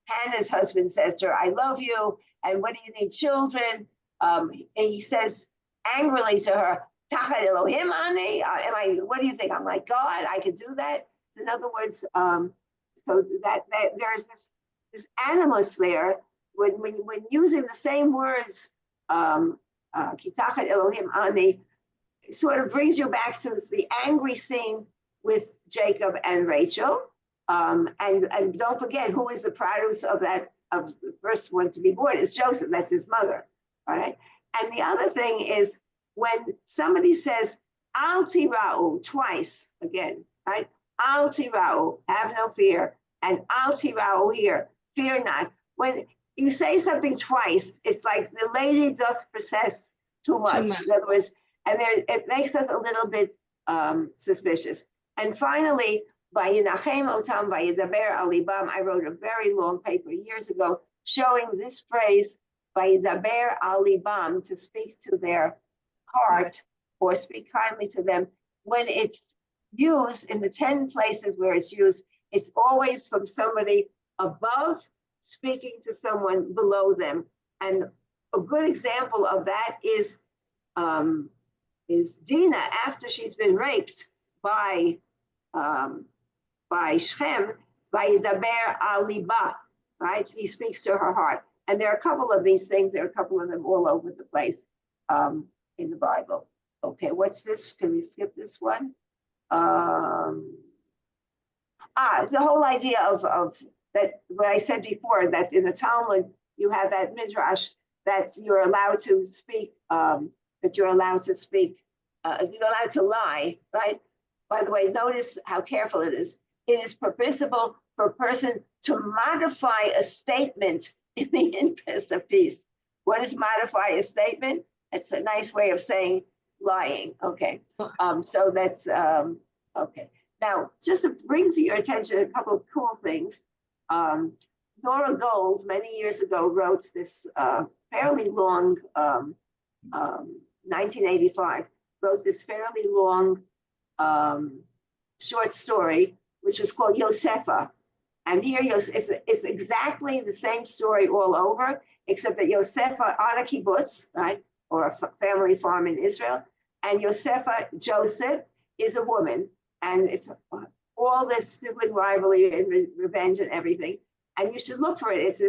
Hannah's husband says to her, "I love you," and what do you need children? And he says angrily to her, "Tachat Elohim ani." What do you think? I'm like God. I could do that. In other words, so that there's this animus there when using the same words, "Kitachat Elohim ani," sort of brings you back to the angry scene with Jacob and Rachel. And don't forget, who is the proudest of the first one to be born is Joseph. That's his mother. All right. And the other thing is when somebody says al tirau twice again, right? Al tirau, have no fear, and al tirau here, fear not. When you say something twice, it's like the lady doth possess too much. In other words, and it makes us a little bit suspicious. And finally, Vayinachem otam vayidaber al libam, I wrote a very long paper years ago showing this phrase, vayidaber al libam, to speak to their heart or speak kindly to them. When it's used in the 10 places where it's used, it's always from somebody above speaking to someone below them. And a good example of that is Dinah after she's been raped by Shem, by Yidaber al liba, right? He speaks to her heart. And there are a couple of these things, there are a couple of them all over the place in the Bible. Okay, what's this? Can we skip this one? It's the whole idea of that, what I said before, that in the Talmud, you have that Midrash that you're allowed to speak, you're allowed to lie, right? By the way, notice how careful it is. It is permissible for a person to modify a statement in the interest of peace. What is modify a statement? It's a nice way of saying lying, okay? So that's, okay. Now, just to bring to your attention a couple of cool things. Nora Gold, many years ago, wrote this fairly long, 1985, wrote this fairly long short story, which was called Yosefa. And here it's exactly the same story all over, except that Yosefa on a kibbutz, right, or a family farm in Israel, and Yosefa, Joseph, is a woman, and it's all this sibling rivalry and revenge and everything. And you should look for it. It's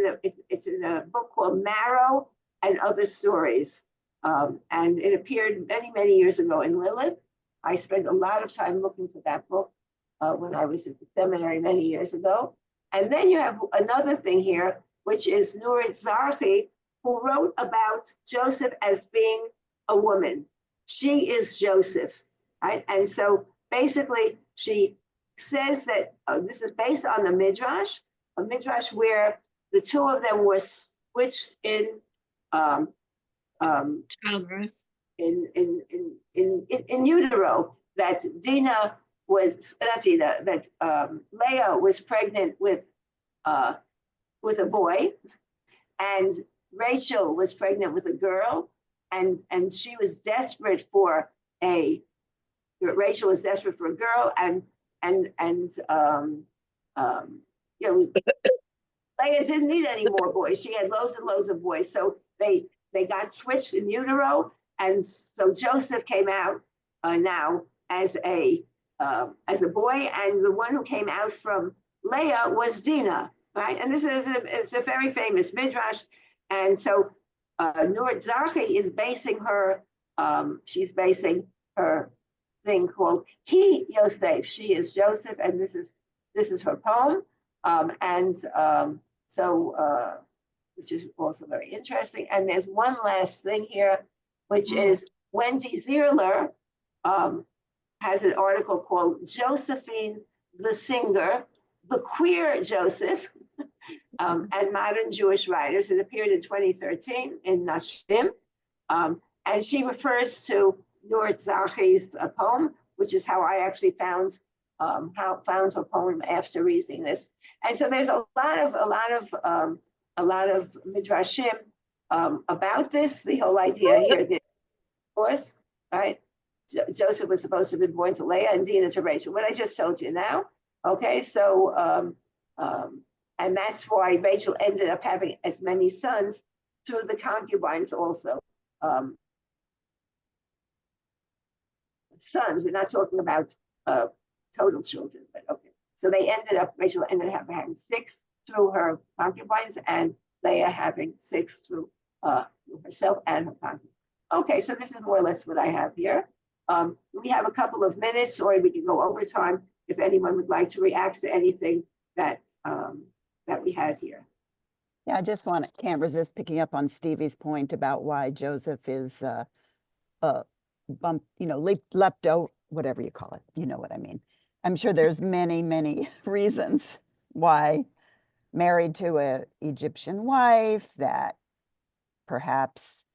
in a book called Marrow and Other Stories. And it appeared many, many years ago in Lilith. I spent a lot of time looking for that book when I was at the seminary many years ago. And then you have another thing here, which is Nurit Zarchi, who wrote about Joseph as being a woman. She is Joseph, right? And so basically she says that this is based on the Midrash, a Midrash where the two of them were switched in Childbirth. in utero, that Dinah was not Dinah, that Leah was pregnant with a boy, and Rachel was pregnant with a girl, and she was desperate for Rachel was desperate for a girl, and you know, Leah didn't need any more boys. She had loads and loads of boys, so they got switched in utero, and so Joseph came out now as a boy, and the one who came out from Leah was Dinah, right? And this is it's a very famous midrash, and so Nurit Zarchi is basing her. She's basing her thing called He Yosef. She is Joseph, and this is her poem, which is also very interesting. And there's one last thing here, which is Wendy Zierler has an article called Josephine the Singer, the Queer Joseph, and Modern Jewish Writers. It appeared in 2013 in Nashim. And she refers to Nurit Zarchi's poem, which is how I actually found her poem after reading this. And so there's a lot of midrashim about this. The whole idea here, that, of course, right? Joseph was supposed to have been born to Leah and Dinah to Rachel. What I just told you now. Okay, so and that's why Rachel ended up having as many sons through the concubines also. Sons. We're not talking about total children, but okay. So Rachel ended up having 6 through her concubines, and Leah having 6 through herself and her concubines. Okay, so this is more or less what I have here. We have a couple of minutes, or we can go over time if anyone would like to react to anything that we had here. Yeah, I just can't resist picking up on Stevie's point about why Joseph is leapt out, whatever you call it. You know what I mean. I'm sure there's many, many reasons why married to an Egyptian wife, that perhaps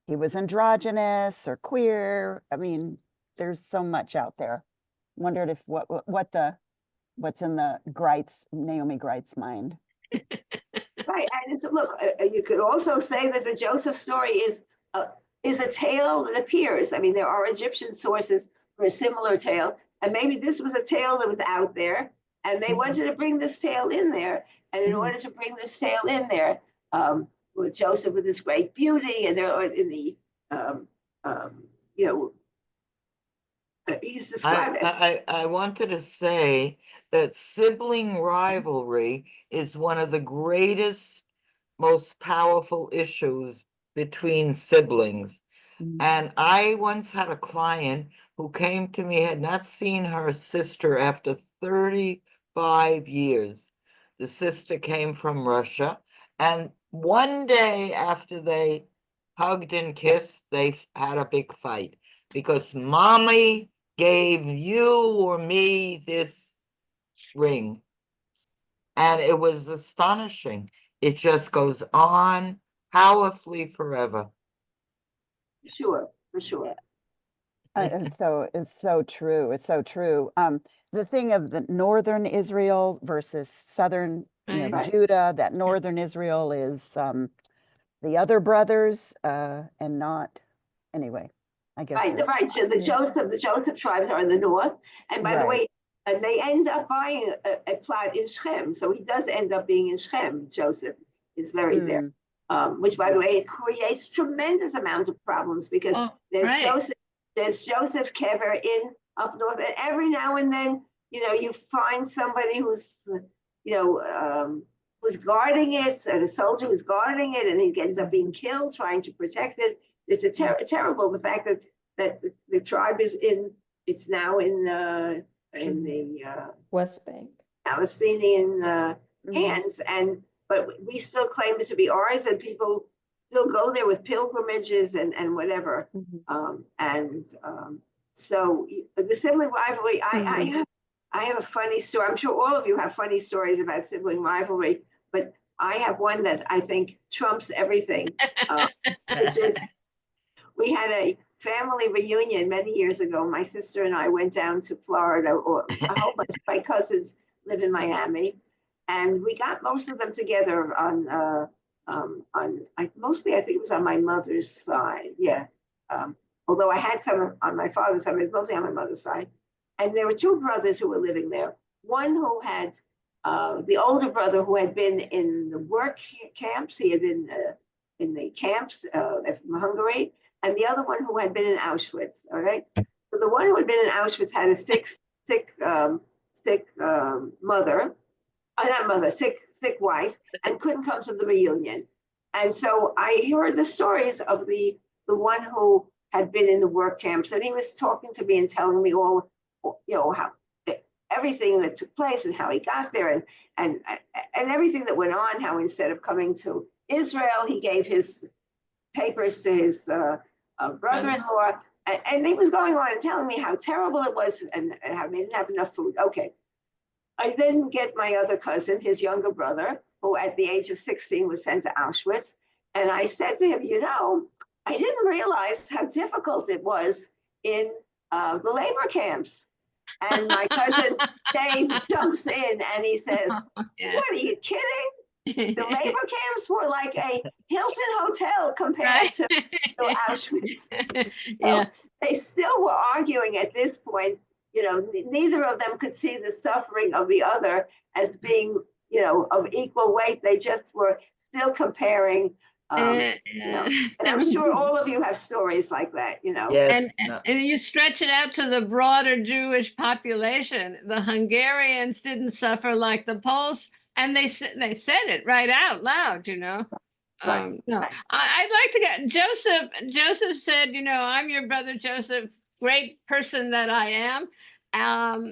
he was androgynous or queer. I mean, there's so much out there. Wondered if what's in the Naomi Graetz mind. Right, and look, you could also say that the Joseph story is a tale that appears. I mean, there are Egyptian sources for a similar tale, and maybe this was a tale that was out there, and they wanted to bring this tale in there. And in order to bring this tale in there, with Joseph with his great beauty, and there in the he's described. I wanted to say that sibling rivalry is one of the greatest, most powerful issues between siblings. And I once had a client who came to me, had not seen her sister after 35 25 years. The sister came from Russia, and one day after they hugged and kissed, they had a big fight because mommy gave you or me this ring. And it was astonishing. It just goes on powerfully forever. Sure, for sure. It's so true. It's so true. The thing of the northern Israel versus southern, Right. Judah, that northern Israel is the other brothers, and not, anyway, I guess. Right, right. So the Joseph tribes are in the north. And by the way, they end up buying a plot in Shechem. So he does end up being in Shechem. Joseph is buried there. Which, by the way, it creates tremendous amounts of problems because there's Joseph's kever in up north, and every now and then, you find somebody who's, who's guarding it, a soldier who's guarding it, and he ends up being killed trying to protect it. It's terrible. The fact that the tribe is it's now in the West Bank. Palestinian hands, but we still claim it to be ours, and people still go there with pilgrimages and whatever. So the sibling rivalry, I have a funny story. I'm sure all of you have funny stories about sibling rivalry, but I have one that I think trumps everything. Which is, we had a family reunion many years ago. My sister and I went down to Florida, or a whole bunch of my cousins live in Miami, and we got most of them together on mostly I think it was on my mother's side. Yeah. Although I had some on my father's side, but it was mostly on my mother's side. And there were two brothers who were living there. One who had, the older brother who had been in the work camps. He had been in the camps from Hungary. And the other one who had been in Auschwitz, all right? So the one who had been in Auschwitz had a sick wife, and couldn't come to the reunion. And so I heard the stories of the one who had been in the work camps, and he was talking to me and telling me all, how everything that took place and how he got there and everything that went on, how instead of coming to Israel, he gave his papers to his brother-in-law, and he was going on and telling me how terrible it was and how they didn't have enough food. Okay. I then get my other cousin, his younger brother, who at the age of 16 was sent to Auschwitz. And I said to him, I didn't realize how difficult it was in the labor camps. And my cousin Dave jumps in and he says, what, are you kidding? The labor camps were like a Hilton hotel compared to Auschwitz. So they still were arguing at this point. Neither of them could see the suffering of the other as being, of equal weight. They just were still comparing. And I'm sure all of you have stories like that, Yes. And you stretch it out to the broader Jewish population. The Hungarians didn't suffer like the Poles, and they said it right out loud, Right. No, I'd like to get Joseph said, I'm your brother Joseph, great person that I am. I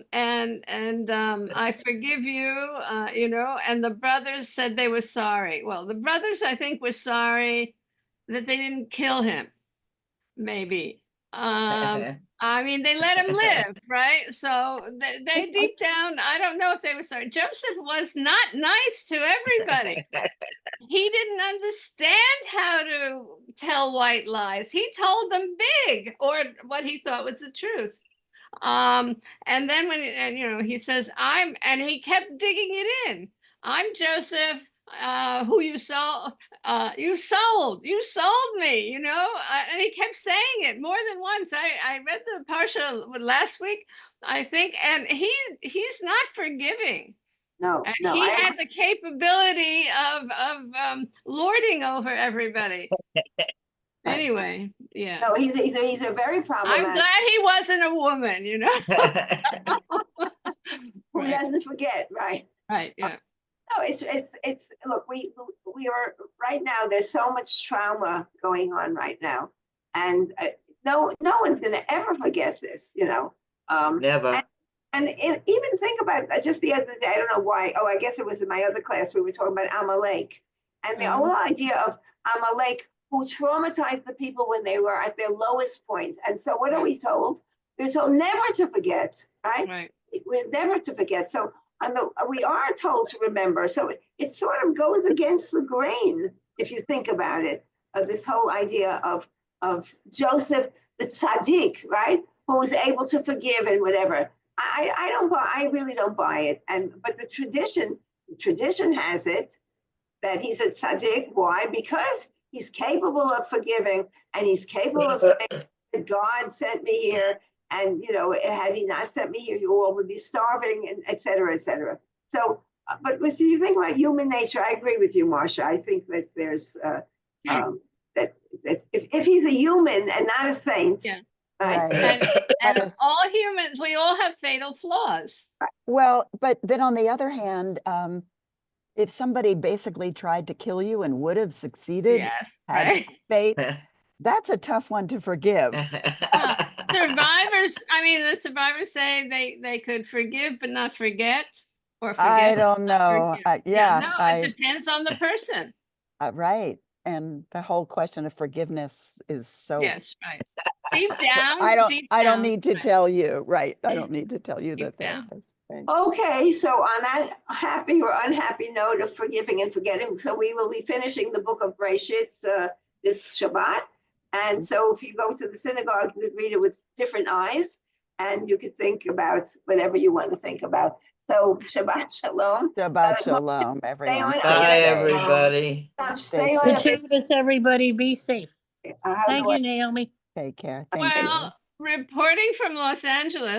forgive you, and the brothers said they were sorry. Well, the brothers, I think, were sorry that they didn't kill him, maybe. I mean, they let him live, right? So they deep down, I don't know if they were sorry. Joseph was not nice to everybody. He didn't understand how to tell white lies. He told them big, or what he thought was the truth. And then when he says, and he kept digging it in. I'm Joseph, who you sold, you sold me, and he kept saying it more than once. I read the parsha last week, I think, and he's not forgiving. No. He had the capability of lording over everybody. Anyway, yeah. No, he's a very problematic. I'm glad he wasn't a woman, Who doesn't forget, right? Right, yeah. No, it's look, we are right now, there's so much trauma going on right now. And no one's going to ever forget this, Never. even think about just the other day, I don't know why. Oh, I guess it was in my other class. We were talking about Amalek. And the whole idea of Amalek, who traumatized the people when they were at their lowest point. And so what are we told? We're told never to forget, right? Right. We're never to forget. So we are told to remember. So it sort of goes against the grain, if you think about it, of this whole idea of Joseph, the tzaddik, right? Who was able to forgive and whatever. I really don't buy it. But the tradition has it that he's a tzaddik. Why? Because he's capable of forgiving, and he's capable of saying that God sent me here, and had he not sent me here, you all would be starving, and et cetera, et cetera. So, but if you think about human nature, I agree with you, Marcia. I think that there's that if he's a human and not a saint. Yeah. Right. And all humans, we all have fatal flaws. Well, but then on the other hand, if somebody basically tried to kill you and would have succeeded, Yes, had right. fate, that's a tough one to forgive. Survivors, the survivors say they could forgive but not forget, or forget. I but don't not know. forgive. Yeah, It depends on the person. Right. And the whole question of forgiveness is so. Yes, right. Deep down, I don't need to tell you, right? I don't need to tell you Deep that down. that's right. Okay, so on that happy or unhappy note of forgiving and forgetting, so we will be finishing the book of Bereshit this Shabbat. And so if you go to the synagogue, you could read it with different eyes, and you could think about whatever you want to think about. So Shabbat Shalom. Shabbat Shalom, everyone. on. Stay Bye, safe. everybody. Stay Stay on. safe. Gratuitous, everybody. Be safe. How Thank do I- you, Naomi. Take care. Thank you. Well, reporting from Los Angeles.